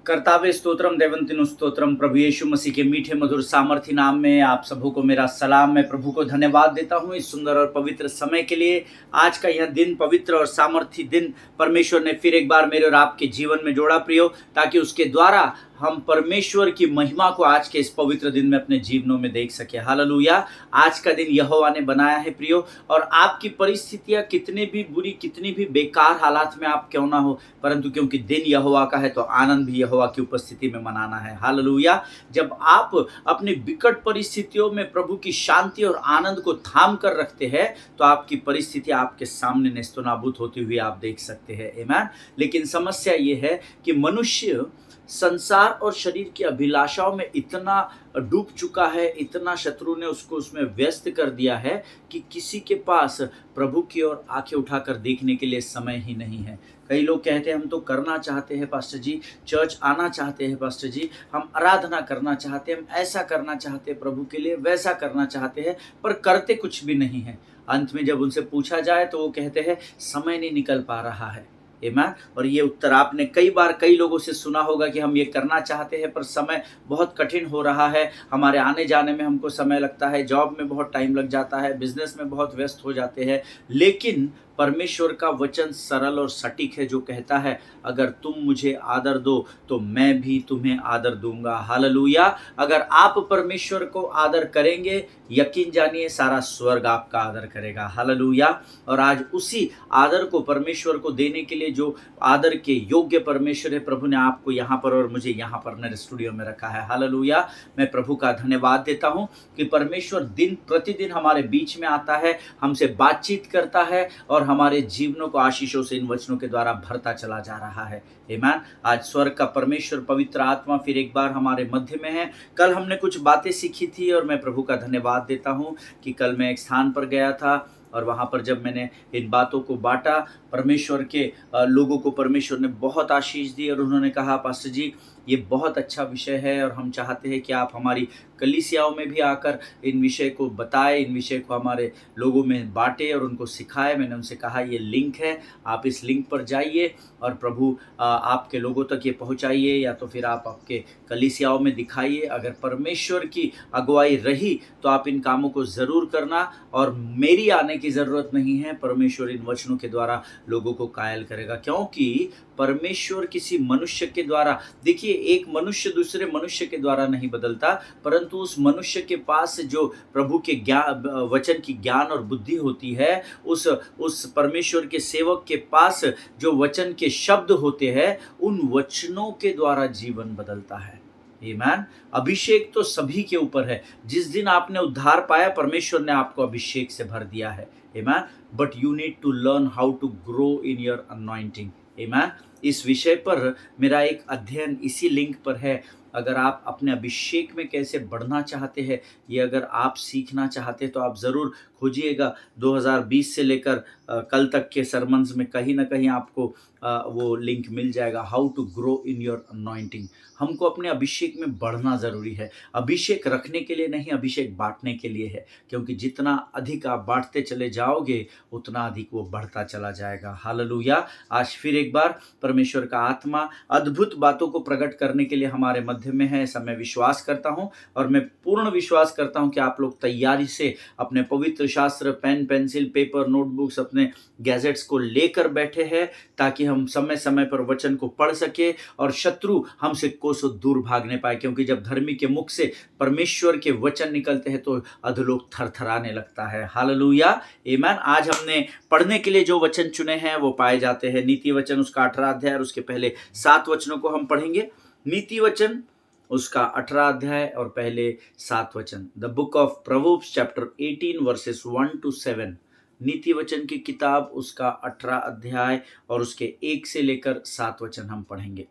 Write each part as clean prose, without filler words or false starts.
कर्तावे स्तोत्रम देवंतिनु स्तोत्रम। प्रभु यीशु मसीह के मीठे मधुर सामर्थी नाम में आप सबों को मेरा सलाम। मैं प्रभु को धन्यवाद देता हूँ इस सुंदर और पवित्र समय के लिए। आज का यह दिन पवित्र और सामर्थी दिन परमेश्वर ने फिर एक बार मेरे और आपके जीवन में जोड़ा प्रियो, ताकि उसके द्वारा हम परमेश्वर की महिमा को आज के इस पवित्र दिन में अपने जीवनों में देख सके। हालेलुया। आज का दिन यहोवा ने बनाया है प्रियो, और आपकी परिस्थितियां कितनी भी बुरी, कितनी भी बेकार हालात में आप क्यों ना हो, परंतु क्योंकि दिन यहोवा का है तो आनंद भी यहोवा की उपस्थिति में मनाना है। हालेलुया। जब आप अपनी विकट परिस्थितियों में प्रभु की शांति और आनंद को थाम कर रखते हैं तो आपकी परिस्थिति आपके सामने नेस्तनाबूत होती हुई आप देख सकते हैं। आमीन। लेकिन समस्या ये है कि मनुष्य संसार और शरीर की अभिलाषाओं में इतना डूब चुका है, इतना शत्रु ने उसको उसमें व्यस्त कर दिया है कि किसी के पास प्रभु की ओर आंखें उठाकर देखने के लिए समय ही नहीं है। कई लोग कहते हैं हम तो करना चाहते हैं पास्टर जी, चर्च आना चाहते हैं पास्टर जी, हम आराधना करना चाहते हैं, हम ऐसा करना चाहते हैं प्रभु के लिए, वैसा करना चाहते हैं, पर करते कुछ भी नहीं है। अंत में जब उनसे पूछा जाए तो वो कहते हैं समय नहीं निकल पा रहा है। आमीन। और ये उत्तर आपने कई बार कई लोगों से सुना होगा कि हम ये करना चाहते हैं पर समय बहुत कठिन हो रहा है, हमारे आने जाने में हमको समय लगता है, जॉब में बहुत टाइम लग जाता है, बिजनेस में बहुत व्यस्त हो जाते हैं। लेकिन परमेश्वर का वचन सरल और सटीक है, जो कहता है अगर तुम मुझे आदर दो तो मैं भी तुम्हें आदर दूंगा। हालेलुया। अगर आप परमेश्वर को आदर करेंगे, यकीन जानिए सारा स्वर्ग आपका आदर करेगा। हालेलुया। और आज उसी आदर को परमेश्वर को देने के लिए, जो आदर के योग्य परमेश्वर है, प्रभु ने आपको यहाँ पर और मुझे यहाँ पर मेरे स्टूडियो में रखा है। हालेलुया। मैं प्रभु का धन्यवाद देता हूँ कि परमेश्वर दिन प्रतिदिन हमारे बीच में आता है, हमसे बातचीत करता है और हमारे जीवनों को आशीषों से इन वचनों के द्वारा भरता चला जा रहा है। आमीन। आज स्वर्ग का परमेश्वर पवित्र आत्मा फिर एक बार हमारे मध्य में है। कल हमने कुछ बातें सीखी थी और मैं प्रभु का धन्यवाद देता हूँ कि कल मैं एक स्थान पर गया था और वहाँ पर जब मैंने इन बातों को बांटा, परमेश्वर के लोगों को परमेश्वर ने बहुत आशीष दी और उन्होंने कहा पास्टर जी ये बहुत अच्छा विषय है और हम चाहते हैं कि आप हमारी कलीसियाओं में भी आकर इन विषय को बताएं, इन विषय को हमारे लोगों में बांटे और उनको सिखाएं। मैंने उनसे कहा ये लिंक है, आप इस लिंक पर जाइए और प्रभु आपके लोगों तक ये पहुंचाइए, या तो फिर आप आपके कलीसियाओं में दिखाइए। अगर परमेश्वर की अगुवाई रही तो आप इन कामों को ज़रूर करना, और मेरी आने की ज़रूरत नहीं है। परमेश्वर इन वचनों के द्वारा लोगों को कायल करेगा, क्योंकि परमेश्वर किसी मनुष्य के द्वारा, देखिए एक मनुष्य दूसरे मनुष्य के द्वारा नहीं बदलता, परंतु उस मनुष्य के पास जो प्रभु के ज्ञान, वचन की ज्ञान और बुद्धि होती है, उस परमेश्वर के सेवक के पास जो वचन के शब्द होते हैं, उन वचनों के द्वारा जीवन बदलता है। आमीन। अभिषेक तो सभी के ऊपर है। जिस दिन आपने उद्धार पाया, परमेश्वर ने आपको अभिषेक से भर दिया है। आमीन। But you need to learn how to grow in your anointing. आमीन। इस विषय पर मेरा एक अध्ययन इसी लिंक पर है। अगर आप अपने अभिषेक में कैसे बढ़ना चाहते हैं, ये अगर आप सीखना चाहते हैं तो आप ज़रूर खोजिएगा। 2020 से लेकर कल तक के सरमन्स में कहीं ना कहीं आपको वो लिंक मिल जाएगा, how to grow in your anointing. हमको अपने अभिषेक में बढ़ना ज़रूरी है। अभिषेक रखने के लिए नहीं, अभिषेक बांटने के लिए है, क्योंकि जितना अधिक आप बांटते चले जाओगे उतना अधिक वो बढ़ता चला जाएगा। हालेलुया। आज फिर एक बार परमेश्वर का आत्मा अद्भुत बातों को प्रकट करने के लिए हमारे मध्य में है, ऐसा मैं विश्वास करता हूँ। और मैं पूर्ण विश्वास करता हूँ कि आप लोग तैयारी से अपने पवित्र शास्त्र, पेन, पेंसिल, पेपर, नोटबुक्स, अपने गैजेट्स को लेकर बैठे हैं, ताकि हम समय समय पर वचन को पढ़ सके और शत्रु हमसे कोसों दूर भागने पाए। क्योंकि जब धर्मी के मुख से परमेश्वर के वचन निकलते हैं तो अधोलोक थरथराने लगता है। हालेलुया। आमीन। आज हमने पढ़ने के लिए जो वचन चुने हैं वो पाए जाते हैं नीति वचन उसका 18 अध्याय और उसके पहले 7 वचनों को हम पढ़ेंगे। नीति वचन उसका 18 अध्याय और पहले 7 वचन। The book of proverbs chapter 18 versus 1 to 7। नीति वचन की किताब उसका 18 अध्याय और उसके 1 से लेकर 7 वचन हम पढ़ेंगे।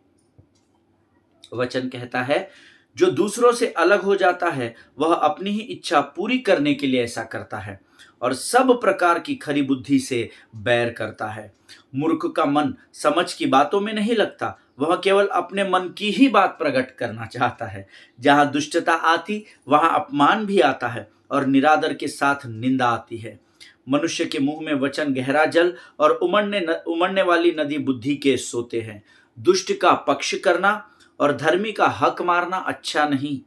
वचन कहता है, जो दूसरों से अलग हो जाता है वह अपनी ही इच्छा पूरी करने के लिए ऐसा करता है और सब प्रकार की खरी बुद्धि से बैर करता है। मूर्ख का मन समझ की बातों में नहीं लगता, वह केवल अपने मन की ही बात प्रकट करना चाहता है। जहाँ दुष्टता आती वहाँ अपमान भी आता है और निरादर के साथ निंदा आती है। मनुष्य के मुंह में वचन गहरा जल और उमड़ने वाली नदी बुद्धि के सोते हैं। दुष्ट का पक्ष करना और धर्मी का हक मारना अच्छा नहीं।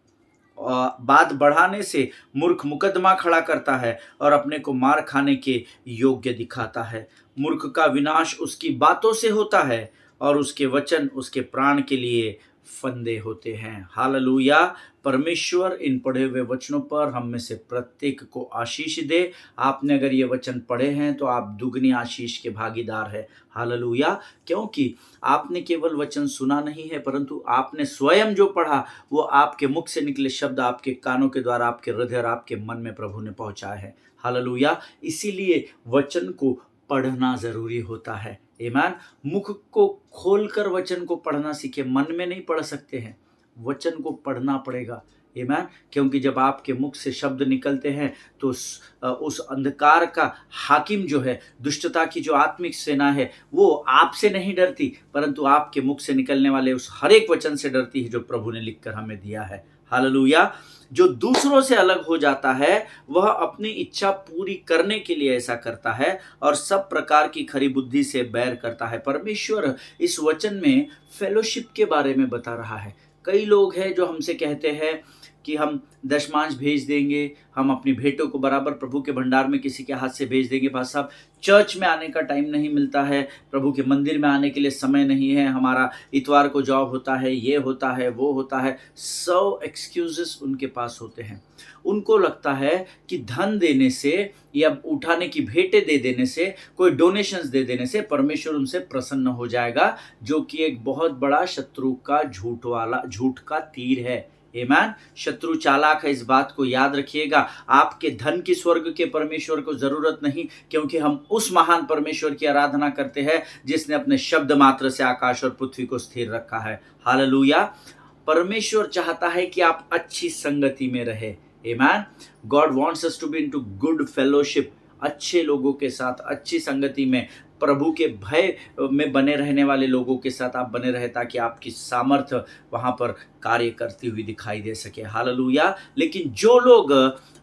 बात बढ़ाने से मूर्ख मुकदमा खड़ा करता है और अपने को मार खाने के योग्य दिखाता है। मूर्ख का विनाश उसकी बातों से होता है और उसके वचन उसके प्राण के लिए फंदे होते हैं। हालेलुया। परमेश्वर इन पढ़े हुए वचनों पर हम में से प्रत्येक को आशीष दे। आपने अगर ये वचन पढ़े हैं तो आप दुगनी आशीष के भागीदार हैं। हालेलुया। क्योंकि आपने केवल वचन सुना नहीं है, परंतु आपने स्वयं जो पढ़ा वो आपके मुख से निकले शब्द आपके कानों के द्वारा आपके हृदय और आपके मन में प्रभु ने पहुंचाए हैं। हालेलुया। इसीलिए वचन को पढ़ना जरूरी होता है। आमीन। मुख को खोलकर वचन को पढ़ना सीखे, मन में नहीं पढ़ सकते हैं, वचन को पढ़ना पड़ेगा। आमीन। क्योंकि जब आपके मुख से शब्द निकलते हैं तो उस अंधकार का हाकिम जो है, दुष्टता की जो आत्मिक सेना है, वो आपसे नहीं डरती, परंतु आपके मुख से निकलने वाले उस हर एक वचन से डरती है जो प्रभु ने लिखकर हमें दिया है। हालेलुया। जो दूसरों से अलग हो जाता है वह अपनी इच्छा पूरी करने के लिए ऐसा करता है और सब प्रकार की खरी बुद्धि से बैर करता है। परमेश्वर इस वचन में फेलोशिप के बारे में बता रहा है। कई लोग हैं जो हमसे कहते हैं कि हम दशमांश भेज देंगे, हम अपनी भेंटों को बराबर प्रभु के भंडार में किसी के हाथ से भेज देंगे। भाई साहब, चर्च में आने का टाइम नहीं मिलता है, प्रभु के मंदिर में आने के लिए समय नहीं है, हमारा इतवार को जॉब होता है, ये होता है, वो होता है। 100 एक्सक्यूजेस उनके पास होते हैं। उनको लगता है कि धन देने से या उठाने की भेंटें दे देने से, कोई डोनेशंस दे देने से परमेश्वर उनसे प्रसन्न हो जाएगा, जो कि एक बहुत बड़ा शत्रु का झूठ का तीर है। आमीन। शत्रु चालाक है, इस बात को याद रखिएगा। आपके धन की स्वर्ग के परमेश्वर को जरूरत नहीं, क्योंकि हम उस महान परमेश्वर की आराधना करते हैं जिसने अपने शब्द मात्र से आकाश और पृथ्वी को स्थिर रखा है। हालेलुया। परमेश्वर चाहता है कि आप अच्छी संगति में रहे। आमीन। God wants us to be into good fellowship. अच्छे लोगों के साथ, अच्छी संगति में, प्रभु के भय में बने रहने वाले लोगों के साथ आप बने रहे, ताकि आपकी सामर्थ्य वहां पर कार्य करती हुई दिखाई दे सके। हालेलुया। लेकिन जो लोग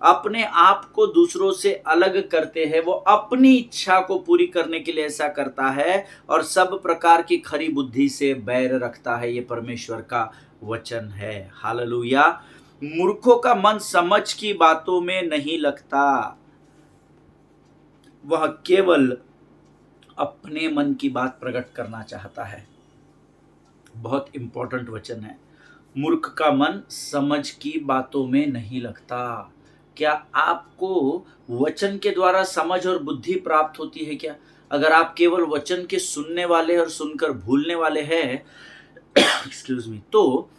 अपने आप को दूसरों से अलग करते हैं, वो अपनी इच्छा को पूरी करने के लिए ऐसा करता है और सब प्रकार की खरी बुद्धि से बैर रखता है। ये परमेश्वर का वचन है। हालेलुया। मूर्खों का मन समझ की बातों में नहीं लगता, वह केवल अपने मन की बात प्रकट करना चाहता है। बहुत इंपॉर्टेंट वचन है। मूर्ख का मन समझ की बातों में नहीं लगता। क्या आपको वचन के द्वारा समझ और बुद्धि प्राप्त होती है क्या? अगर आप केवल वचन के सुनने वाले और सुनकर भूलने वाले हैं एक्सक्यूज मी, तो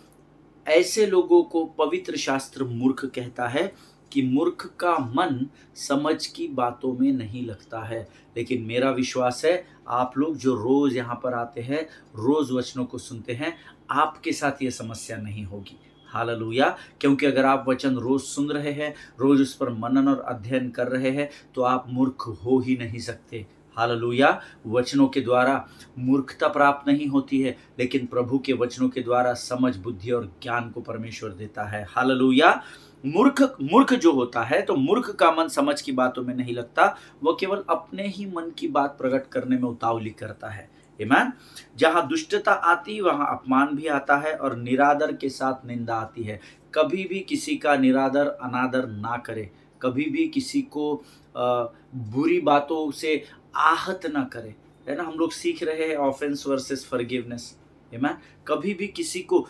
ऐसे लोगों को पवित्र शास्त्र मूर्ख कहता है कि मूर्ख का मन समझ की बातों में नहीं लगता है। लेकिन मेरा विश्वास है आप लोग जो रोज यहाँ पर आते हैं, रोज वचनों को सुनते हैं, आपके साथ ये समस्या नहीं होगी। हालेलुया। क्योंकि अगर आप वचन रोज सुन रहे हैं, रोज उस पर मनन और अध्ययन कर रहे हैं, तो आप मूर्ख हो ही नहीं सकते। हालेलुया। वचनों के द्वारा मूर्खता प्राप्त नहीं होती है, लेकिन प्रभु के वचनों के द्वारा समझ, बुद्धि और ज्ञान को परमेश्वर देता है। हालेलुया। मूर्ख जो होता है, तो मूर्ख का मन समझ की बातों में नहीं लगता, वह केवल अपने ही मन की बात प्रकट करने में उतावली करता है। आमीन। जहां दुष्टता आती वहां अपमान भी आता है और निरादर के साथ निंदा आती है। कभी भी किसी का निरादर अनादर ना करे, कभी भी किसी को बुरी बातों से आहत ना करे, है ना। हम लोग सीख रहे हैं ऑफेंस वर्सेस फॉरगिवनेस। आमीन। कभी भी किसी को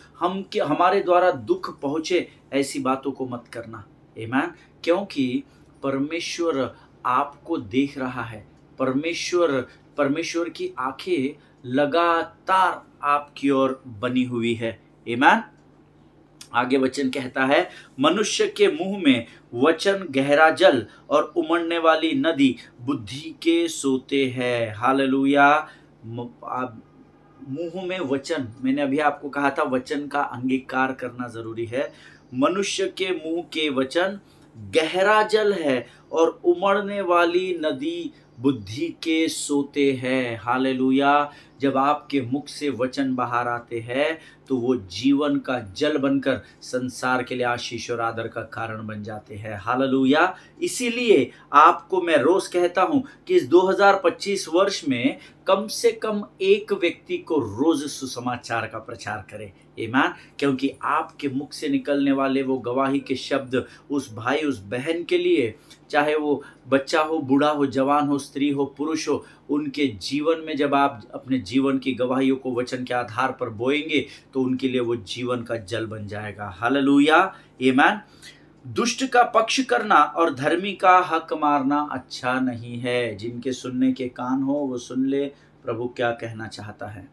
हमारे द्वारा दुख पहुंचे ऐसी बातों को मत करना। आमीन। क्योंकि परमेश्वर आपको देख रहा है। परमेश्वर की आंखें लगातार आपकी ओर बनी हुई है। आमीन। आगे वचन कहता है, मनुष्य के मुंह में वचन गहरा जल और उमड़ने वाली नदी बुद्धि के सोते हैं। हालेलुया। मुंह में वचन, मैंने अभी आपको कहा था वचन का अंगीकार करना जरूरी है। मनुष्य के मुंह के वचन गहरा जल है और उमड़ने वाली नदी बुद्धि के सोते हैं। हालेलुया। जब आपके मुख से वचन बाहर आते हैं तो वो जीवन का जल बनकर संसार के लिए आशीष और आदर का कारण बन जाते हैं। हालेलुया। इसीलिए आपको मैं रोज कहता हूं कि इस 2025 वर्ष में कम से कम एक व्यक्ति को रोज सुसमाचार का प्रचार करें। आमीन। क्योंकि आपके मुख से निकलने वाले वो गवाही के शब्द उस भाई उस बहन के लिए, चाहे वो बच्चा हो, बूढ़ा हो, जवान हो, स्त्री हो, पुरुष हो, उनके जीवन में जब आप अपने जीवन की गवाहियों को वचन के आधार पर बोएंगे तो उनके लिए वो जीवन का जल बन जाएगा। हालेलुया। आमीन। दुष्ट का पक्ष करना और धर्मी का हक मारना अच्छा नहीं है। जिनके सुनने के कान हो वो सुन ले, प्रभु क्या कहना चाहता है।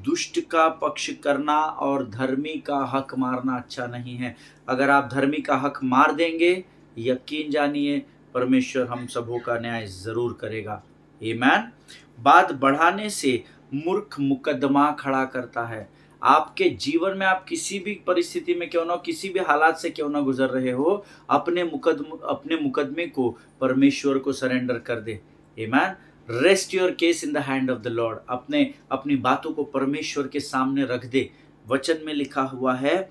दुष्ट का पक्ष करना और धर्मी का हक मारना अच्छा नहीं है। अगर आप धर्मी का हक मार देंगे, यकीन जानिए परमेश्वर हम सबों का न्याय जरूर करेगा। आमीन। बात बढ़ाने से मूर्ख मुकदमा खड़ा करता है। आपके जीवन में आप किसी भी परिस्थिति में क्यों ना हो, किसी भी हालात से क्यों ना गुजर रहे हो, अपने मुकदमे को परमेश्वर को सरेंडर कर दे। आमीन। Rest your case in the hand of the Lord. अपनी बातों को परमेश्वर के सामने रख दे। वचन में लिखा हुआ है,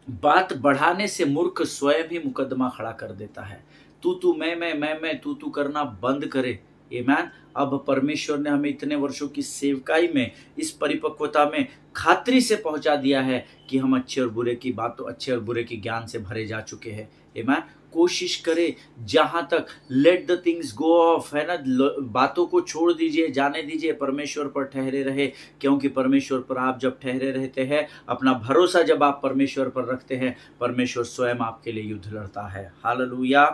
बात बढ़ाने से मूर्ख स्वयं ही मुकदमा खड़ा कर देता है। तू मैं तू करना बंद करे। आमीन। अब परमेश्वर ने हमें इतने वर्षों की सेवकाई में इस परिपक्वता में खातरी से पहुंचा दिया है कि हम अच्छे और बुरे की ज्ञान से भरे जा चुके हैं। आमीन। कोशिश करें जहां तक let the things go of, है ना, बातों को छोड़ दीजिए, जाने दीजिए, परमेश्वर पर ठहरे रहे। क्योंकि परमेश्वर पर आप जब ठहरे रहते हैं, अपना भरोसा जब आप परमेश्वर पर रखते हैं, परमेश्वर स्वयं आपके लिए युद्ध लड़ता है। हालेलुया।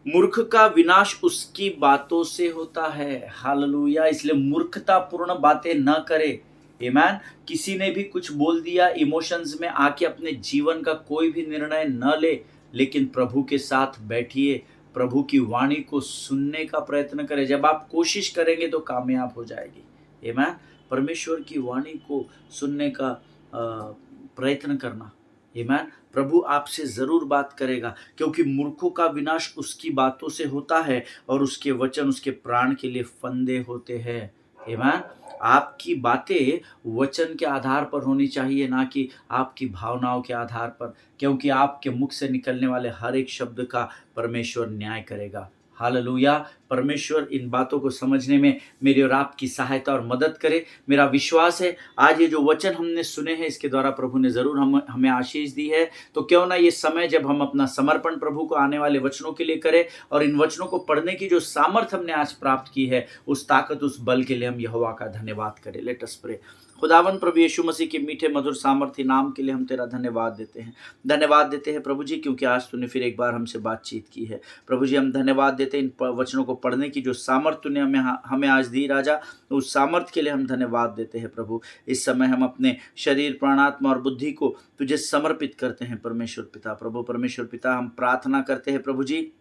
मूर्ख का विनाश उसकी बातों से होता है। हालेलुया। इसलिए मूर्खतापूर्ण बातें न करें। आमीन। किसी ने भी कुछ बोल दिया, इमोशंस में आके अपने जीवन का कोई भी निर्णय न ले, लेकिन प्रभु के साथ बैठिए, प्रभु की वाणी को सुनने का प्रयत्न करें। जब आप कोशिश करेंगे तो कामयाब हो जाएगी। आमीन। परमेश्वर की वाणी को सुनने का प्रयत्न करना। आमीन। प्रभु आपसे जरूर बात करेगा, क्योंकि मूर्खों का विनाश उसकी बातों से होता है और उसके वचन उसके प्राण के लिए फंदे होते हैं। आमीन। आपकी बातें वचन के आधार पर होनी चाहिए, ना कि आपकी भावनाओं के आधार पर, क्योंकि आपके मुख से निकलने वाले हर एक शब्द का परमेश्वर न्याय करेगा। हालेलुया। परमेश्वर इन बातों को समझने में मेरी और आपकी सहायता और मदद करे। मेरा विश्वास है आज ये जो वचन हमने सुने हैं, इसके द्वारा प्रभु ने जरूर हमें आशीष दी है। तो क्यों ना ये समय जब हम अपना समर्पण प्रभु को आने वाले वचनों के लिए करें, और इन वचनों को पढ़ने की जो सामर्थ हमने आज प्राप्त की है, उस ताकत, उस बल के लिए हम यहोवा का धन्यवाद करें। Let us pray. खुदावन प्रभु यीशु मसीह के मीठे मधुर सामर्थी नाम के लिए हम तेरा धन्यवाद देते हैं प्रभु जी, क्योंकि आज तूने फिर एक बार हमसे बातचीत की है। प्रभु जी हम धन्यवाद देते हैं इन वचनों को पढ़ने की जो सामर्थ तूने हमें आज दी राजा, उस सामर्थ के लिए हम धन्यवाद देते हैं प्रभु। इस समय हम अपने शरीर, प्राणात्मा और बुद्धि को तुझे समर्पित करते हैं परमेश्वर पिता। प्रभु परमेश्वर पिता हम प्रार्थना करते हैं प्रभु जी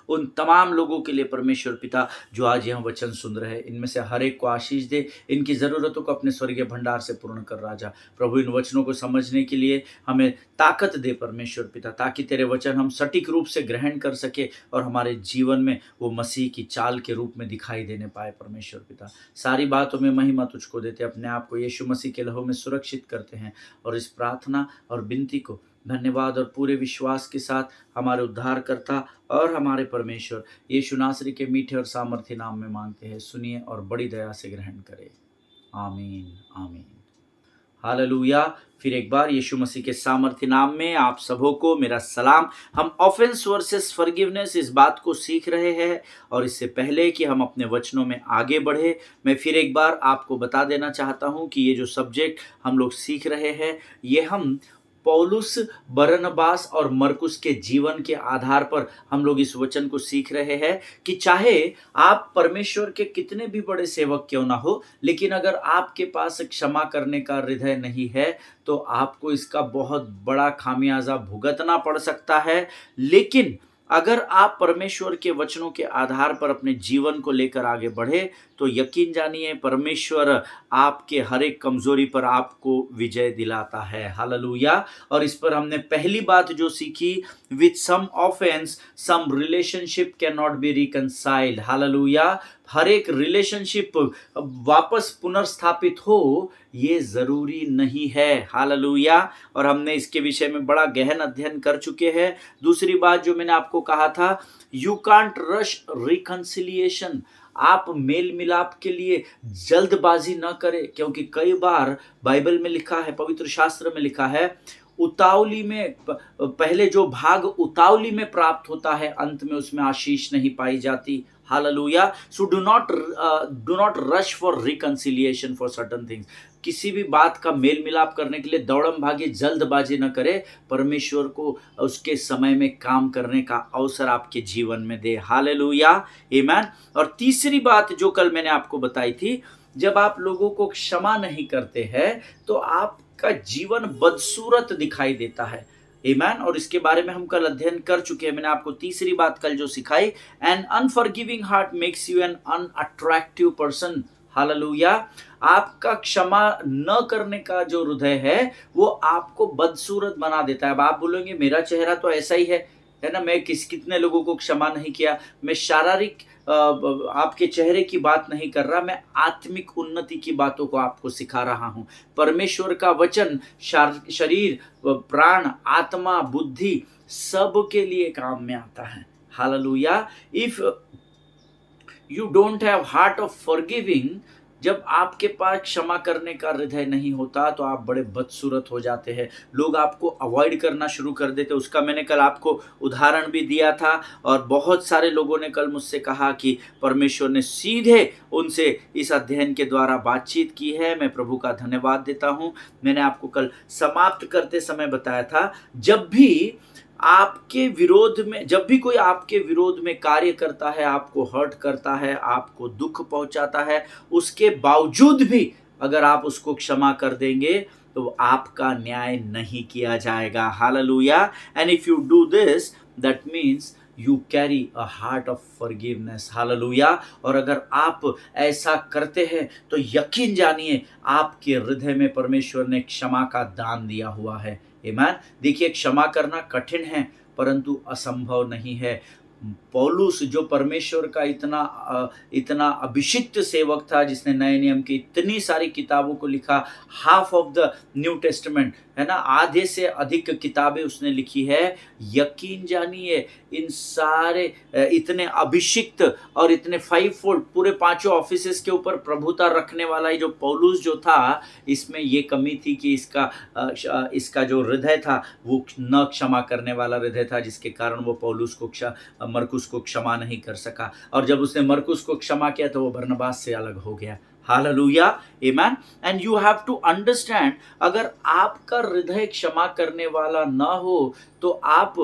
उन तमाम लोगों के लिए परमेश्वर पिता जो आज यह वचन सुन रहे हैं, इनमें से हर एक को आशीष दे, इनकी ज़रूरतों को अपने स्वर्गीय भंडार से पूर्ण कर राजा। प्रभु इन वचनों को समझने के लिए हमें ताकत दे परमेश्वर पिता, ताकि तेरे वचन हम सटीक रूप से ग्रहण कर सके और हमारे जीवन में वो मसीह की चाल के रूप में दिखाई देने पाए परमेश्वर पिता। सारी बातों में महिमा तुझको देते, अपने आप को यीशु मसीह के लहू में सुरक्षित करते हैं, और इस प्रार्थना और विनती को धन्यवाद और पूरे विश्वास के साथ हमारे उद्धारकर्ता और हमारे परमेश्वर यीशु नासरी के मीठे और सामर्थ्य नाम में मांगते हैं। सुनिए और बड़ी दया से ग्रहण करें। आमीन आमीन। हालेलुया। फिर एक बार यीशु मसीह के सामर्थ्य नाम में आप सबों को मेरा सलाम। हम ऑफेंस वर्सेस फॉरगिवनेस इस बात को सीख रहे हैं, और इससे पहले कि हम अपने वचनों में आगे बढ़े, मैं फिर एक बार आपको बता देना चाहता हूं कि ये जो सब्जेक्ट हम लोग सीख रहे हैं, ये हम पौलुस, बरनबास और मरकुस के जीवन के आधार पर हम लोग इस वचन को सीख रहे हैं कि चाहे आप परमेश्वर के कितने भी बड़े सेवक क्यों ना हो, लेकिन अगर आपके पास क्षमा करने का हृदय नहीं है तो आपको इसका बहुत बड़ा खामियाजा भुगतना पड़ सकता है। लेकिन अगर आप परमेश्वर के वचनों के आधार पर अपने जीवन को लेकर आगे बढ़े तो यकीन जानिए परमेश्वर आपके हर एक कमजोरी पर आपको विजय दिलाता है। हालेलुया। और इस पर हमने पहली बात जो सीखी, with some offence some relationship can not be reconciled. Hallelujah. हर एक रिलेशनशिप वापस पुनर्स्थापित हो ये जरूरी नहीं है। हालेलुया। और हमने इसके विषय में बड़ा गहन अध्ययन कर चुके हैं। दूसरी बात जो मैंने आपको कहा था, यू कांट रश रिकंसिलिएशन। आप मेल मिलाप के लिए जल्दबाजी न करें, क्योंकि कई बार बाइबल में लिखा है, पवित्र शास्त्र में लिखा है, उतावली में पहले जो भाग उतावली में प्राप्त होता है, अंत में उसमें आशीष नहीं पाई जाती। Hallelujah. So do not rush for reconciliation for certain things. किसी भी बात का मेल मिलाप करने के लिए दौड़म भागी जल्दबाजी न करे। परमेश्वर को उसके समय में काम करने का अवसर आपके जीवन में दे। हालेलुया, आमीन। और तीसरी बात जो कल मैंने आपको बताई थी, जब आप लोगों को क्षमा नहीं करते हैं तो आपका जीवन बदसूरत दिखाई देता है। आमीन। और इसके बारे में हम कल अध्ययन कर चुके हैं। मैंने आपको तीसरी बात कल जो सिखाई, an unforgiving heart makes you an unattractive person. हालेलुया। आपका क्षमा न करने का जो हृदय है वो आपको बदसूरत बना देता है। अब आप बोलेंगे मेरा चेहरा तो ऐसा ही है ना, मैं कितने लोगों को क्षमा नहीं किया। मैं शारीरिक आपके चेहरे की बात नहीं कर रहा, मैं आत्मिक उन्नति की बातों को आपको सिखा रहा हूं। परमेश्वर का वचन शरीर, प्राण, आत्मा, बुद्धि सब के लिए काम में आता है। Hallelujah. If you don't have heart of forgiving, जब आपके पास क्षमा करने का हृदय नहीं होता तो आप बड़े बदसूरत हो जाते हैं। लोग आपको अवॉइड करना शुरू कर देते। उसका मैंने कल आपको उदाहरण भी दिया था, और बहुत सारे लोगों ने कल मुझसे कहा कि परमेश्वर ने सीधे उनसे इस अध्ययन के द्वारा बातचीत की है। मैं प्रभु का धन्यवाद देता हूं। मैंने आपको कल समाप्त करते समय बताया था, जब भी कोई आपके विरोध में कार्य करता है, आपको हर्ट करता है, आपको दुख पहुंचाता है, उसके बावजूद भी अगर आप उसको क्षमा कर देंगे तो आपका न्याय नहीं किया जाएगा। Hallelujah. And if you do this, that means you carry a heart of forgiveness. Hallelujah. और अगर आप ऐसा करते हैं तो यकीन जानिए आपके हृदय में परमेश्वर ने क्षमा का दान दिया हुआ है। आमीन। देखिए, क्षमा करना कठिन है परंतु असंभव नहीं है। पौलुस जो परमेश्वर का इतना अभिषिक्त सेवक था, जिसने नए नियम की इतनी सारी किताबों को लिखा, half of the new testament, है ना, आधे से अधिक किताबें उसने लिखी है। यकीन जानिए इन सारे इतने अभिषिक्त और इतने 5 फोल्ड पूरे 5 ऑफिसेस के ऊपर प्रभुता रखने वाला जो पौलुस जो था, इसमें ये कमी थी कि इसका जो हृदय था वो न क्षमा करने वाला हृदय था, जिसके कारण वो पौलुस को मरकुस को क्षमा नहीं कर सका। और जब उसने मरकुस को क्षमा किया तो वो बरनबास से अलग हो गया। हालेलुया, आमीन। And you have to understand, अगर आपका हृदय क्षमा करने वाला ना हो तो आप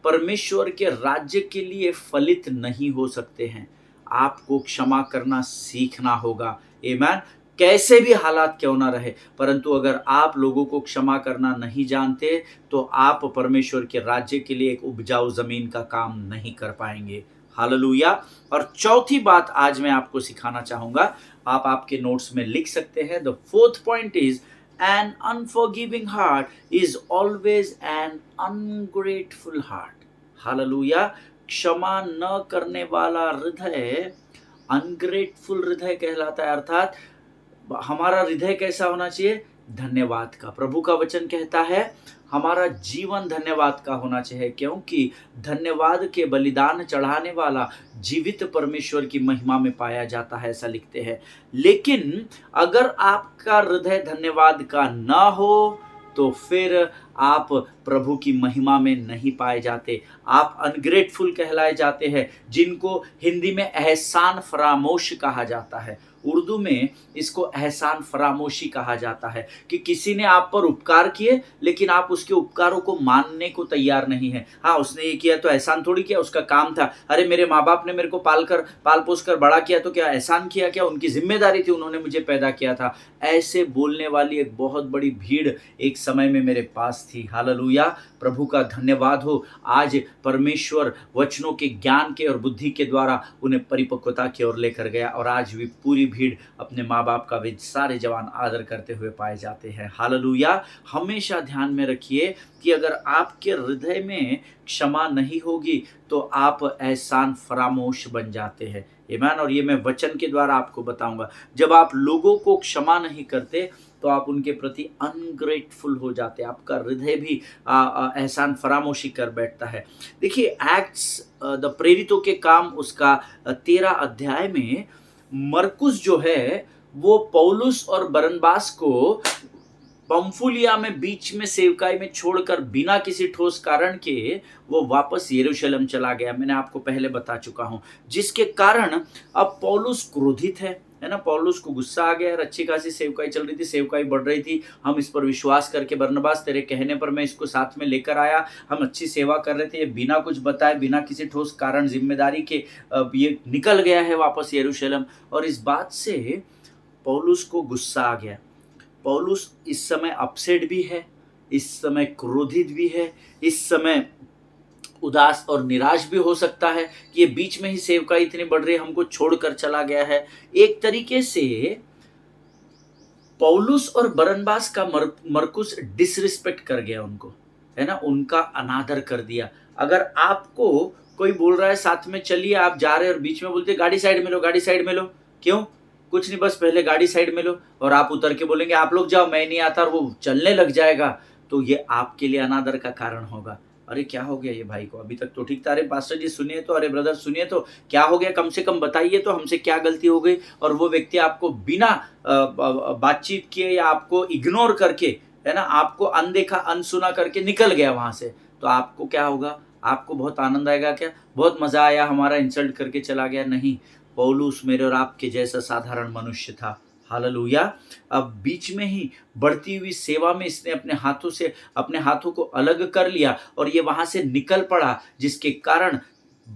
परमेश्वर के राज्य के लिए फलित नहीं हो सकते हैं। आपको क्षमा करना सीखना होगा। आमीन। कैसे भी हालात क्यों ना रहे, परंतु अगर आप लोगों को क्षमा करना नहीं जानते तो आप परमेश्वर के राज्य के लिए एक उपजाऊ जमीन का काम नहीं कर पाएंगे। हालेलुया। और चौथी बात आज मैं आपको सिखाना चाहूंगा, आप आपके नोट्स में लिख सकते हैं। The fourth point is, an unforgiving heart is always an ungrateful heart. हालेलुया। क्षमा न करने वाला हृदय अनग्रेटफुल हृदय कहलाता है। अर्थात हमारा हृदय कैसा होना चाहिए? धन्यवाद का। प्रभु का वचन कहता है हमारा जीवन धन्यवाद का होना चाहिए, क्योंकि धन्यवाद के बलिदान चढ़ाने वाला जीवित परमेश्वर की महिमा में पाया जाता है, ऐसा लिखते हैं। लेकिन अगर आपका हृदय धन्यवाद का ना हो तो फिर आप प्रभु की महिमा में नहीं पाए जाते। आप अनग्रेटफुल कहलाए जाते हैं, जिनको हिंदी में एहसान फरामोश कहा जाता है। उर्दू में इसको एहसान फरामोशी कहा जाता है कि किसी ने आप पर उपकार किए लेकिन आप उसके उपकारों को मानने को तैयार नहीं है। हाँ, उसने ये किया तो एहसान थोड़ी किया, उसका काम था। अरे मेरे माँ बाप ने मेरे को पाल पोस कर बड़ा किया तो क्या एहसान किया? क्या उनकी जिम्मेदारी थी, उन्होंने मुझे पैदा किया था। ऐसे बोलने वाली एक बहुत बड़ी भीड़ एक समय में मेरे पास थी। हालेलुया। प्रभु का धन्यवाद हो, आज परमेश्वर वचनों के ज्ञान के और बुद्धि के द्वारा उन्हें परिपक्वता की ओर लेकर गया, और आज भी पूरी भीड़ अपने माँ बाप का भी सारे जवान आदर करते हुए पाए जाते हैं। हालेलुया। हमेशा ध्यान में रखिए कि अगर आपके हृदय में क्षमा नहीं होगी तो आप एहसान फरामोश बन जाते हैं। आमीन। और ये मैं वचन के द्वारा आपको बताऊंगा, जब आप लोगों को क्षमा नहीं करते तो आप उनके प्रति अनग्रेटफुल हो जाते हैं। आपका हृदय भी एहसान फरामोशी कर बैठता है। देखिए, एक्ट्स द प्रेरितों के काम उसका 13 अध्याय में मरकुस जो है वो पौलुस और बरनबास को पंफुलिया में बीच में सेवकाई में छोड़कर बिना किसी ठोस कारण के वो वापस यरूशलेम चला गया। मैंने आपको पहले बता चुका हूं, जिसके कारण अब पौलुस क्रोधित है ना। पौलुस को गुस्सा आ गया, अच्छी खासी सेवकाई चल रही थी, सेवकाई बढ़ रही थी, हम इस पर विश्वास करके बरनबास तेरे कहने पर मैं इसको साथ में लेकर आया, हम अच्छी सेवा कर रहे थे, ये बिना कुछ बताए बिना किसी ठोस कारण जिम्मेदारी के अब ये निकल गया है वापस यरूशलेम। और इस बात से पौलुस को गुस्सा आ गया। पौलुस इस समय अपसेट भी है, इस समय क्रोधित भी है, इस समय उदास और निराश भी हो सकता है कि ये बीच में ही सेवकाई इतनी बढ़ रही है, हमको छोड़कर चला गया है। एक तरीके से पौलुस और बरनबास का मरकुस डिसरिस्पेक्ट कर गया उनको, है ना, उनका अनादर कर दिया। अगर आपको कोई बोल रहा है साथ में चलिए, आप जा रहे हैं और बीच में बोलते गाड़ी साइड में लो, गाड़ी साइड में लो, क्यों? कुछ नहीं, बस पहले गाड़ी साइड में लो, और आप उतर के बोलेंगे आप लोग जाओ मैं नहीं आता, और वो चलने लग जाएगा, तो ये आपके लिए अनादर का कारण होगा। अरे क्या हो गया ये भाई को, अभी तक तो ठीक था, अरे पास्टर जी सुनिए तो, अरे ब्रदर सुनिए तो, क्या हो गया, कम से कम बताइए तो हमसे क्या गलती हो गई। और वो व्यक्ति आपको बिना बातचीत किए या आपको इग्नोर करके, है ना, आपको अनदेखा अनसुना करके निकल गया वहां से, तो आपको क्या होगा? आपको बहुत आनंद आएगा क्या? बहुत मजा आया, हमारा इंसल्ट करके चला गया? नहीं, पौलुस मेरे और आपके जैसा साधारण मनुष्य था। हालेलुया। अब बीच में ही बढ़ती हुई सेवा में इसने अपने हाथों को अलग कर लिया और ये वहां से निकल पड़ा, जिसके कारण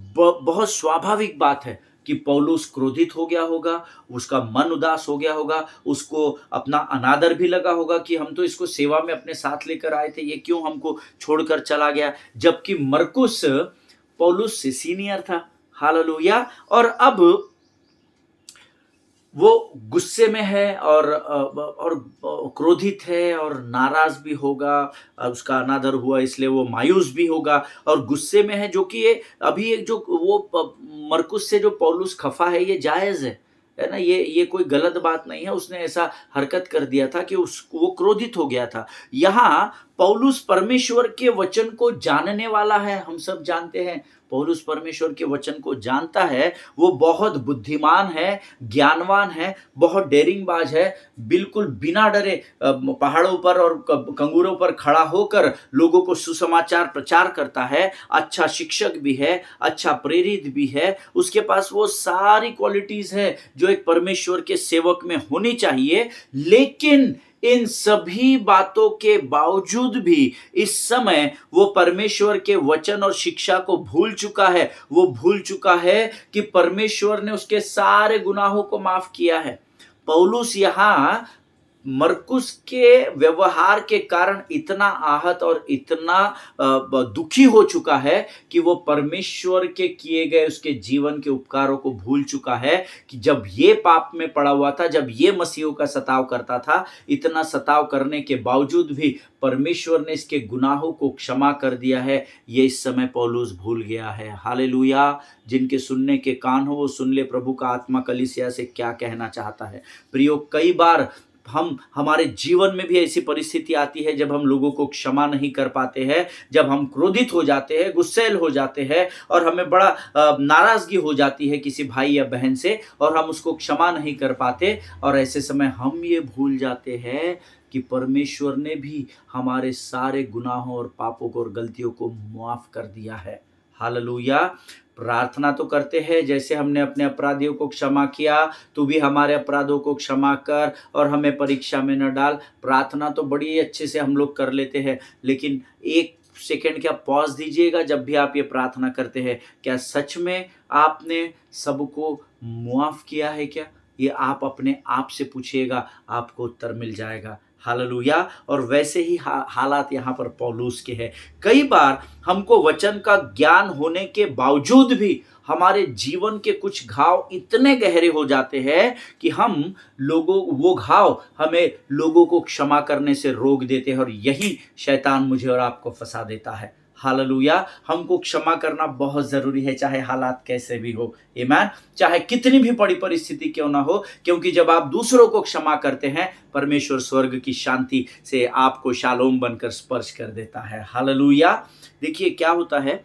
बहुत स्वाभाविक बात है कि पौलुस क्रोधित हो गया होगा, उसका मन उदास हो गया होगा, उसको अपना अनादर भी लगा होगा कि हम तो इसको सेवा में अपने साथ लेकर आए थे, ये क्यों हमको छोड़कर चला गया। जबकि मरकुस पौलुस से सीनियर था। हालेलुया। और अब वो गुस्से में है और क्रोधित है और नाराज भी होगा, उसका अनादर हुआ इसलिए वो मायूस भी होगा और गुस्से में है, जो कि ये अभी एक जो वो मरकुस से जो पौलुस खफा है ये जायज है ना, ये कोई गलत बात नहीं है। उसने ऐसा हरकत कर दिया था कि वो क्रोधित हो गया था। यहाँ पौलुस परमेश्वर के वचन को जानने वाला है। हम सब जानते हैं पौलुस परमेश्वर के वचन को जानता है, वो बहुत बुद्धिमान है, ज्ञानवान है, बहुत डेरिंगबाज है, बिल्कुल बिना डरे पहाड़ों पर और कंगूरों पर खड़ा होकर लोगों को सुसमाचार प्रचार करता है। अच्छा शिक्षक भी है, अच्छा प्रेरित भी है, उसके पास वो सारी क्वालिटीज है जो एक परमेश्वर के सेवक में होनी चाहिए। लेकिन इन सभी बातों के बावजूद भी इस समय वो परमेश्वर के वचन और शिक्षा को भूल चुका है। वो भूल चुका है कि परमेश्वर ने उसके सारे गुनाहों को माफ किया है। पौलुस यहाँ मरकुस के व्यवहार के कारण इतना आहत और इतना दुखी हो चुका है कि वो परमेश्वर के किए गए उसके जीवन के उपकारों को भूल चुका है कि जब ये पाप में पड़ा हुआ था, जब ये मसीहों का सताव करता था, इतना सताव करने के बावजूद भी परमेश्वर ने इसके गुनाहों को क्षमा कर दिया है। ये इस समय पौलुस भूल गया है। हालेलुया। जिनके सुनने के कान हो वो सुन ले प्रभु का आत्मा कलीसिया से क्या कहना चाहता है। प्रियो, कई बार हमारे जीवन में भी ऐसी परिस्थिति आती है जब हम लोगों को क्षमा नहीं कर पाते हैं, जब हम क्रोधित हो जाते हैं, गुस्सैल हो जाते हैं और हमें बड़ा नाराजगी हो जाती है किसी भाई या बहन से और हम उसको क्षमा नहीं कर पाते। और ऐसे समय हम ये भूल जाते हैं कि परमेश्वर ने भी हमारे सारे गुनाहों और पापों को और गलतियों को माफ कर दिया है। हालेलुया। प्रार्थना तो करते हैं जैसे हमने अपने अपराधियों को क्षमा किया, तू भी हमारे अपराधों को क्षमा कर और हमें परीक्षा में न डाल। प्रार्थना तो बड़ी अच्छे से हम लोग कर लेते हैं, लेकिन एक सेकंड क्या पॉज दीजिएगा जब भी आप ये प्रार्थना करते हैं, क्या सच में आपने सबको मुआफ किया है क्या? ये आप अपने आप से पूछिएगा, आपको उत्तर मिल जाएगा। हालेलुया। और वैसे ही हालात यहाँ पर पौलुस के हैं। कई बार हमको वचन का ज्ञान होने के बावजूद भी हमारे जीवन के कुछ घाव इतने गहरे हो जाते हैं कि वो घाव हमें लोगों को क्षमा करने से रोक देते हैं और यही शैतान मुझे और आपको फंसा देता है। हालेलुया। हमको क्षमा करना बहुत जरूरी है, चाहे हालात कैसे भी हो। आमीन। चाहे कितनी भी बड़ी परिस्थिति क्यों ना हो, क्योंकि जब आप दूसरों को क्षमा करते हैं, परमेश्वर स्वर्ग की शांति से आपको शालोम बनकर स्पर्श कर देता है। हालेलुया। देखिए क्या होता है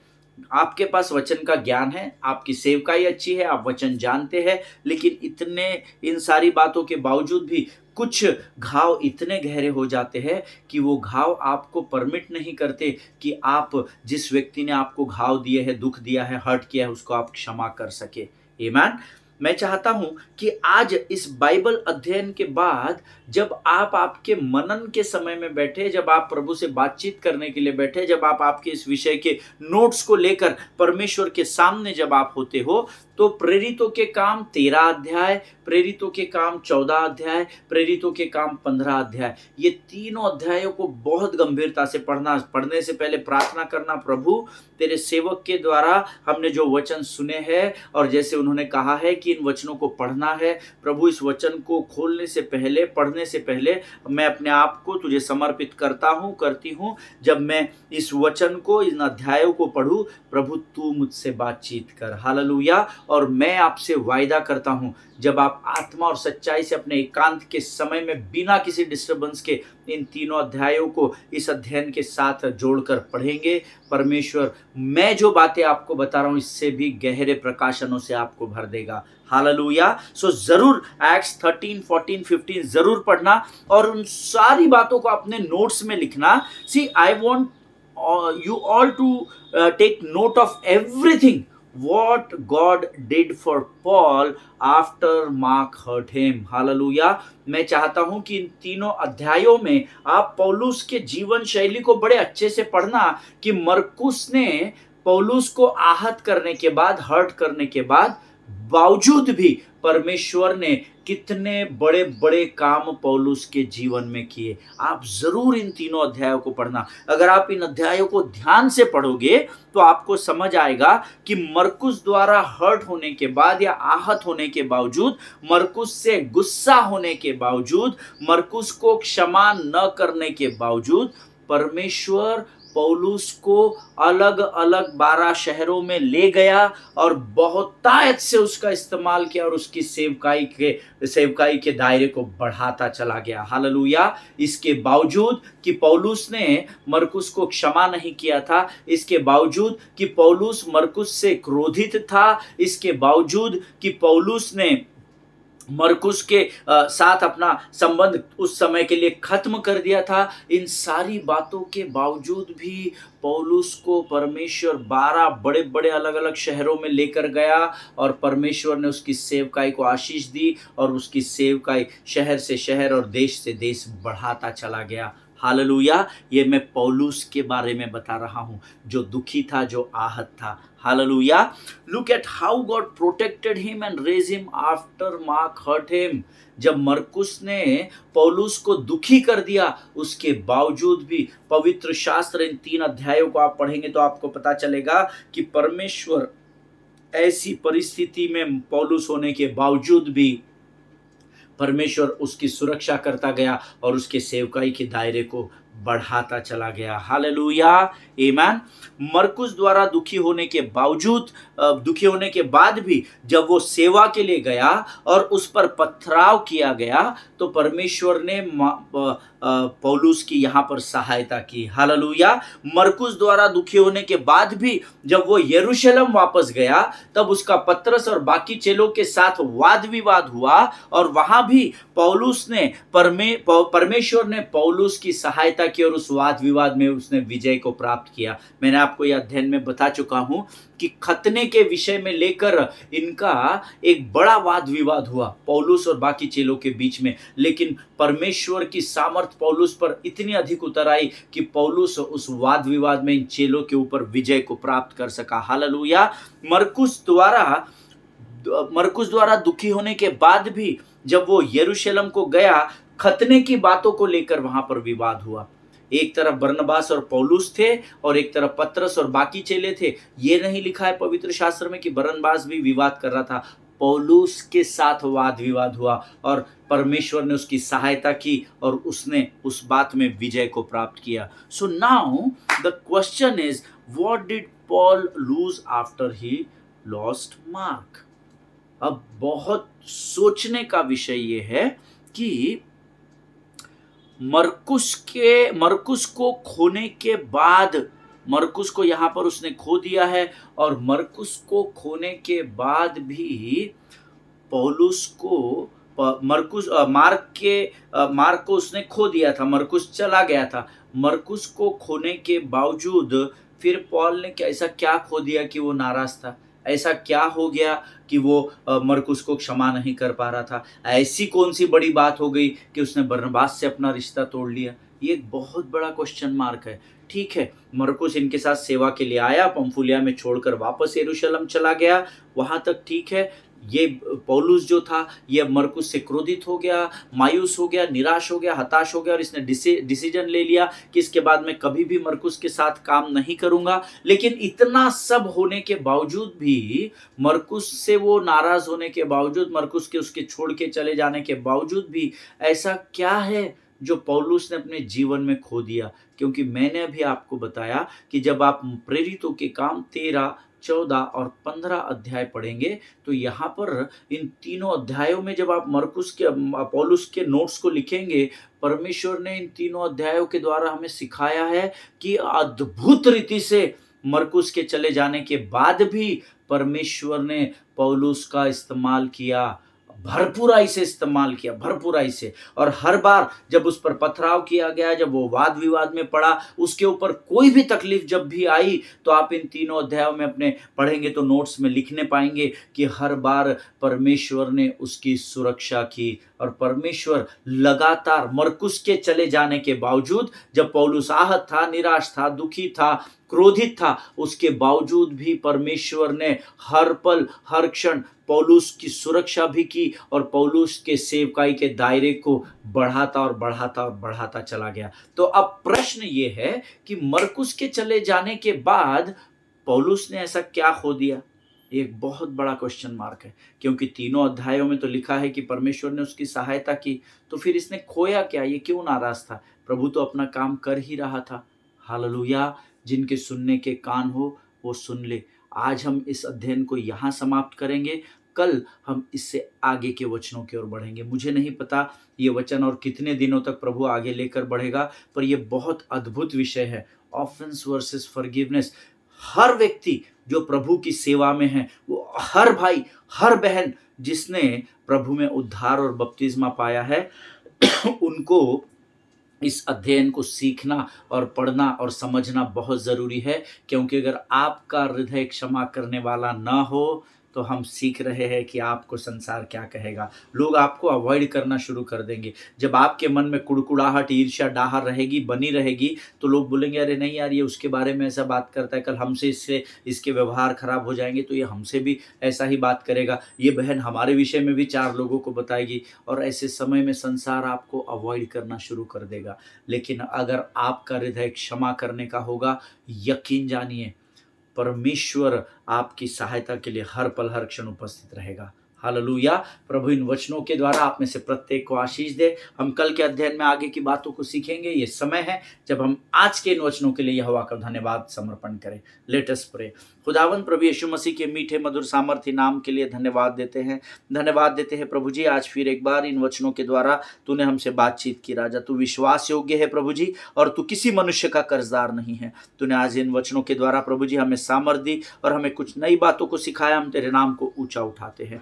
आपके पास वचन का ज्ञान है, आपकी सेवकाई अच्छी है, आप वचन जानते हैं, लेकिन इन सारी बातों के बावजूद भी कुछ घाव इतने गहरे हो जाते हैं कि वो घाव आपको परमिट नहीं करते कि आप जिस व्यक्ति ने आपको घाव दिए हैं, दुःख दिया है, हर्ट किया है, उसको आप क्षमा कर सके। आमीन। मैं चाहता हूं कि आज इस बाइबल अध्ययन के बाद जब आप आपके मनन के समय में बैठे, जब आप प्रभु से बातचीत करने के लिए बैठे, जब आप आपके इस विषय के नोट्स को लेकर परमेश्वर के सामने जब आप होते हो, तो प्रेरितों के काम 13 अध्याय, प्रेरितों के काम 14 अध्याय, प्रेरितों के काम 15 अध्याय, ये तीनों अध्यायों को बहुत गंभीरता से पढ़ना। पढ़ने से पहले प्रार्थना करना, प्रभु तेरे सेवक के द्वारा हमने जो वचन सुने हैं और जैसे उन्होंने कहा है कि इन वचनों को पढ़ना है, प्रभु इस वचन को खोलने से पहले, पढ़ने से पहले मैं अपने आप को तुझे समर्पित करता हूं, करती हूं। जब मैं इस वचन को, इन अध्यायों को पढ़ूं, प्रभु तू मुझसे बातचीत कर। हालेलुया। और मैं आपसे वायदा करता हूं, जब आप आत्मा और सच्चाई से अपने एकांत के समय में बिना किसी डिस्टर्बेंस के इन तीनों अध्यायों को इस अध्ययन के साथ जोड़कर पढ़ेंगे, परमेश्वर मैं जो बातें आपको बता रहा हूं इससे भी गहरे प्रकाशनों से आपको भर देगा। हालेलुया। सो जरूर एक्ट्स 13, 14, 15 जरूर पढ़ना और उन सारी बातों को अपने नोट्स में लिखना। See I want you all to take note of everything what God did for Paul after Mark hurt him. Hallelujah. मैं चाहता हूं कि इन तीनों अध्यायों में आप पौलुस के जीवन शैली को बड़े अच्छे से पढ़ना कि मरकुस ने पौलुस को आहत करने के बाद, हर्ट करने के बाद बावजूद भी परमेश्वर ने कितने बड़े बड़े काम पौलुस के जीवन में किए। आप जरूर इन तीनों अध्यायों को पढ़ना। अगर आप इन अध्यायों को ध्यान से पढ़ोगे तो आपको समझ आएगा कि मरकुस द्वारा हर्ट होने के बाद या आहत होने के बावजूद, मरकुस से गुस्सा होने के बावजूद, मरकुस को क्षमा न करने के बावजूद, परमेश्वर पौलुस को अलग अलग 12 शहरों में ले गया और बहुत ताकत से उसका इस्तेमाल किया और उसकी सेवकाई के दायरे को बढ़ाता चला गया। हालेलुया। इसके बावजूद कि पौलुस ने मरकुस को क्षमा नहीं किया था, इसके बावजूद कि पौलुस मरकुस से क्रोधित था, इसके बावजूद कि पौलुस ने मरकुस के साथ अपना संबंध उस समय के लिए खत्म कर दिया था, इन सारी बातों के बावजूद भी पौलुस को परमेश्वर 12 बड़े बड़े अलग अलग शहरों में लेकर गया और परमेश्वर ने उसकी सेवकाई को आशीष दी और उसकी सेवकाई शहर से शहर और देश से देश बढ़ाता चला गया। हालेलुया। ये मैं पौलुस के बारे में बता रहा हूं, जो दुखी था, जो आहत था। हालेलुया। Look at how God protected him and raise him after Mark hurt him. जब मरकुस ने पौलुस को दुखी कर दिया, उसके बावजूद भी पवित्र शास्त्र, इन 3 अध्यायों को आप पढ़ेंगे तो आपको पता चलेगा कि परमेश्वर ऐसी परिस्थिति में पौलुस होने के बावजूद भी परमेश्वर उसकी सुरक्षा करता गया और उसके सेवकाई के दायरे को बढ़ाता चला गया। हालेलुया। आमीन। मरकुस द्वारा दुखी होने के बाद भी जब वो सेवा के लिए गया और उस पर पथराव किया गया तो परमेश्वर ने पौलुस की यहाँ पर सहायता की। हालेलुया। मरकुस द्वारा दुखी होने के बाद भी जब वो यरूशलेम वापस गया तब उसका पतरस और बाकी चेलों के साथ वाद विवाद हुआ और वहां भी पौलुस ने परमेश्वर ने पौलुस की सहायता की और उस वाद विवाद में उसने विजय को प्राप्त किया। मैंने आपको यह अध्ययन में बता चुका हूं कि खतने के विषय में लेकर इनका एक बड़ा वाद विवाद हुआ पौलुस और बाकी चेलों के बीच में, लेकिन परमेश्वर की सामर्थ पौलुस पर इतनी अधिक उतर आई कि पौलुस उस वाद विवाद में इन चेलों के ऊपर विजय को प्राप्त कर सका। हालेलुया। मरकुस द्वारा दुखी होने के बाद भी जब वो यरूशलेम को गया, खतने की बातों को लेकर वहां पर विवाद हुआ। एक तरफ बरनबास और पौलुस थे और एक तरफ पतरस और बाकी चेले थे। ये नहीं लिखा है पवित्र शास्त्र में कि बरनबास भी विवाद कर रहा था, पौलुस के साथ वाद विवाद हुआ और परमेश्वर ने उसकी सहायता की और उसने उस बात में विजय को प्राप्त किया। So now the question is, what did Paul lose after he lost Mark? अब बहुत सोचने का विषय ये है कि मरकुस को खोने के बाद मरकुस को यहाँ पर उसने खो दिया है, और मरकुस को खोने के बाद भी पौलुस को मार्क को उसने खो दिया था, मरकुस चला गया था। मरकुस को खोने के बावजूद फिर पौल ने ऐसा क्या खो दिया कि वो नाराज था? ऐसा क्या हो गया कि वो मरकुस को क्षमा नहीं कर पा रहा था? ऐसी कौन सी बड़ी बात हो गई कि उसने बरनबास से अपना रिश्ता तोड़ लिया? ये एक बहुत बड़ा क्वेश्चन मार्क है। ठीक है, मरकुस इनके साथ सेवा के लिए आया, पंफुलिया में छोड़कर वापस यरूशलेम चला गया, वहां तक ठीक है। ये पौलुस जो था, ये मरकुस से क्रोधित हो गया, मायूस हो गया, निराश हो गया, हताश हो गया, और इसने डिसीजन ले लिया कि इसके बाद मैं कभी भी मरकुस के साथ काम नहीं करूंगा। लेकिन इतना सब होने के बावजूद भी, मरकुस से वो नाराज होने के बावजूद, मरकुस के उसके छोड़ के चले जाने के बावजूद भी, ऐसा क्या है जो पौलुस ने अपने जीवन में खो दिया? क्योंकि मैंने अभी आपको बताया कि जब आप प्रेरितों के काम 13, 14 और 15 अध्याय पढ़ेंगे, तो यहाँ पर इन तीनों अध्यायों में जब आप पौलुस के नोट्स को लिखेंगे, परमेश्वर ने इन तीनों अध्यायों के द्वारा हमें सिखाया है कि अद्भुत रीति से मरकुस के चले जाने के बाद भी परमेश्वर ने पौलुस का इस्तेमाल किया, भरपूराई से इस्तेमाल किया, भरपूराई से। और हर बार जब उस पर पथराव किया गया, जब वो वाद विवाद में पड़ा, उसके ऊपर कोई भी तकलीफ जब भी आई, तो आप इन तीनों अध्यायों में अपने पढ़ेंगे तो नोट्स में लिखने पाएंगे कि हर बार परमेश्वर ने उसकी सुरक्षा की। और परमेश्वर लगातार मरकुस के चले जाने के बावजूद, जब पौलुस आहत था, निराश था, दुखी था, क्रोधित था, उसके बावजूद भी परमेश्वर ने हर पल, हर क्षण पौलुस की सुरक्षा भी की, और पौलुस के सेवकाई के दायरे को बढ़ाता और बढ़ाता और बढ़ाता चला गया। तो अब प्रश्न ये है कि मरकुस के चले जाने के बाद पौलुस ने ऐसा क्या खो दिया? एक बहुत बड़ा क्वेश्चन मार्क है, क्योंकि तीनों अध्यायों में तो लिखा है कि परमेश्वर ने उसकी सहायता की, तो फिर इसने खोया क्या? ये क्यों नाराज था? प्रभु तो अपना काम कर ही रहा था। हालेलुया! जिनके सुनने के कान हो वो सुन ले। आज हम इस अध्ययन को यहाँ समाप्त करेंगे, कल हम इससे आगे के वचनों की ओर बढ़ेंगे। मुझे नहीं पता ये वचन और कितने दिनों तक प्रभु आगे लेकर बढ़ेगा, पर ये बहुत अद्भुत विषय है, ऑफेंस वर्सेस फॉरगिवनेस। हर व्यक्ति जो प्रभु की सेवा में है, वो हर भाई, हर बहन जिसने प्रभु में उद्धार और बपतिस्मा पाया है, उनको इस अध्ययन को सीखना और पढ़ना और समझना बहुत ज़रूरी है। क्योंकि अगर आपका हृदय क्षमा करने वाला ना हो, तो हम सीख रहे हैं कि आपको संसार क्या कहेगा। लोग आपको अवॉइड करना शुरू कर देंगे। जब आपके मन में कुड़कुड़ाहट, ईर्ष्या, डाह रहेगी, बनी रहेगी, तो लोग बोलेंगे, अरे नहीं यार, ये उसके बारे में ऐसा बात करता है, कल हमसे इसके व्यवहार खराब हो जाएंगे, तो ये हमसे भी ऐसा ही बात करेगा। ये बहन हमारे विषय में भी 4 लोगों को बताएगी, और ऐसे समय में संसार आपको अवॉइड करना शुरू कर देगा। लेकिन अगर आपका हृदय क्षमा करने का होगा, यकीन जानिए परमेश्वर आपकी सहायता के लिए हर पल, हर क्षण उपस्थित रहेगा। हालेलुया! प्रभु इन वचनों के द्वारा आप में से प्रत्येक को आशीष दे। हम कल के अध्ययन में आगे की बातों को सीखेंगे। ये समय है जब हम आज के इन वचनों के लिए यहोवा का धन्यवाद समर्पण करें। Let us pray. खुदावंद प्रभु यीशु मसीह के मीठे मधुर सामर्थ्य नाम के लिए धन्यवाद देते हैं। धन्यवाद देते हैं प्रभु जी, आज फिर एक बार इन वचनों के द्वारा तूने हमसे बातचीत की। राजा, तू विश्वास योग्य है प्रभु जी, और तू किसी मनुष्य का कर्जदार नहीं है। तूने आज इन वचनों के द्वारा प्रभु जी हमें सामर्थ दी और हमें कुछ नई बातों को सिखाया। हम तेरे नाम को ऊंचा उठाते हैं।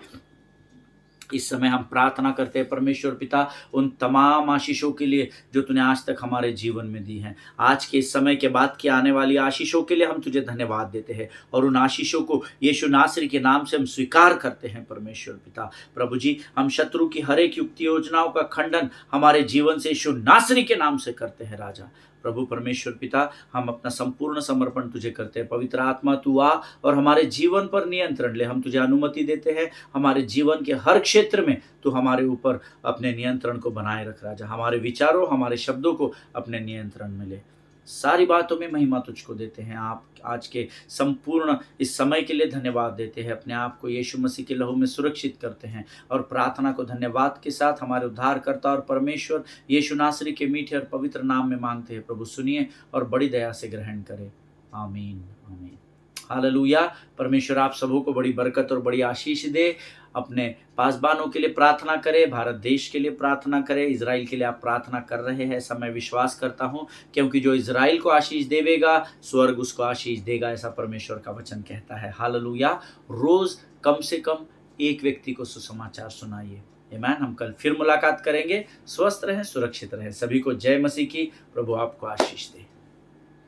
इस समय हम प्रार्थना करते हैं परमेश्वर पिता, उन तमाम आशीषों के लिए जो तूने आज तक हमारे जीवन में दी हैं। आज के इस समय के बाद की आने वाली आशीषों के लिए हम तुझे धन्यवाद देते हैं, और उन आशीषों को यीशु नासरी के नाम से हम स्वीकार करते हैं। परमेश्वर पिता प्रभु जी, हम शत्रु की हर एक युक्ति योजनाओं का खंडन हमारे जीवन से यीशु नासरी के नाम से करते हैं। राजा प्रभु परमेश्वर पिता, हम अपना संपूर्ण समर्पण तुझे करते हैं। पवित्र आत्मा तू आ और हमारे जीवन पर नियंत्रण ले। हम तुझे अनुमति देते हैं, हमारे जीवन के हर क्षेत्र में तू हमारे ऊपर अपने नियंत्रण को बनाए रख। राजा, हमारे विचारों, हमारे शब्दों को अपने नियंत्रण में ले। सारी बातों में महिमा तुझको देते हैं। आप आज के संपूर्ण इस समय के लिए धन्यवाद देते हैं। अपने आप को यीशु मसीह के लहू में सुरक्षित करते हैं, और प्रार्थना को धन्यवाद के साथ हमारे उद्धारकर्ता और परमेश्वर यीशु नासरी के मीठे और पवित्र नाम में मांगते हैं। प्रभु सुनिए और बड़ी दया से ग्रहण करें। आमीन, आमीन। हालेलुया। परमेश्वर आप सबों को बड़ी बरकत और बड़ी आशीष दे। अपने पासबानों के लिए प्रार्थना करें, भारत देश के लिए प्रार्थना करें, इज़राइल के लिए आप प्रार्थना कर रहे हैं, ऐसा मैं विश्वास करता हूँ, क्योंकि जो इज़राइल को आशीष देवेगा, स्वर्ग उसको आशीष देगा, ऐसा परमेश्वर का वचन कहता है। हालेलुया। रोज़ कम से कम एक व्यक्ति को सुसमाचार सुनाइए। आमीन। हम कल फिर मुलाकात करेंगे। स्वस्थ रहें, सुरक्षित रहें। सभी को जय मसीह की। प्रभु आपको आशीष दे।